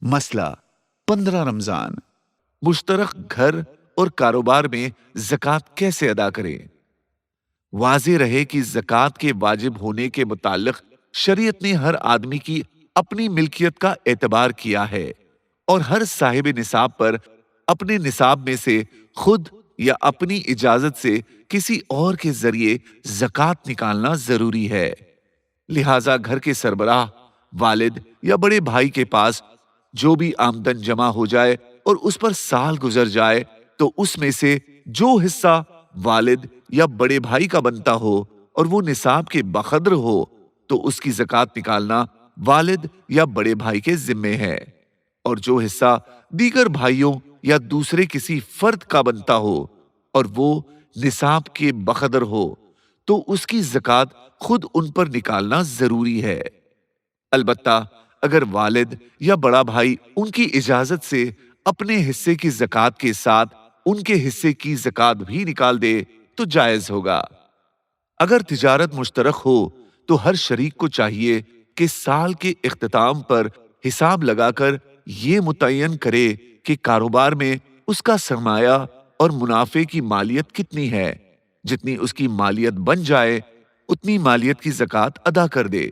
مسئلہ 15 رمضان مشترک گھر اور کاروبار میں زکوٰۃ کیسے ادا کریں؟ واضح رہے کہ زکوٰۃ کے واجب ہونے کے متعلق شریعت نے ہر آدمی کی اپنی ملکیت کا اعتبار کیا ہے اور ہر صاحب نصاب پر اپنے نصاب میں سے خود یا اپنی اجازت سے کسی اور کے ذریعے زکوٰۃ نکالنا ضروری ہے۔ لہذا گھر کے سربراہ، والد یا بڑے بھائی کے پاس جو بھی آمدن جمع ہو جائے اور اس پر سال گزر جائے تو اس میں سے جو حصہ والد یا بڑے بھائی کا بنتا ہو اور وہ نصاب کے بقدر ہو تو اس کی زکوٰۃ نکالنا والد یا بڑے بھائی کے ذمے ہے، اور جو حصہ دیگر بھائیوں یا دوسرے کسی فرد کا بنتا ہو اور وہ نصاب کے بقدر ہو تو اس کی زکوٰۃ خود ان پر نکالنا ضروری ہے۔ البتہ اگر والد یا بڑا بھائی ان کی اجازت سے اپنے حصے کی زکوٰۃ کے ساتھ ان کے حصے کی زکوٰۃ بھی نکال دے تو جائز ہوگا۔ اگر تجارت مشترک ہو تو ہر شریک کو چاہیے کہ سال کے اختتام پر حساب لگا کر یہ متعین کرے کہ کاروبار میں اس کا سرمایہ اور منافع کی مالیت کتنی ہے۔ جتنی اس کی مالیت بن جائے اتنی مالیت کی زکوٰۃ ادا کر دے۔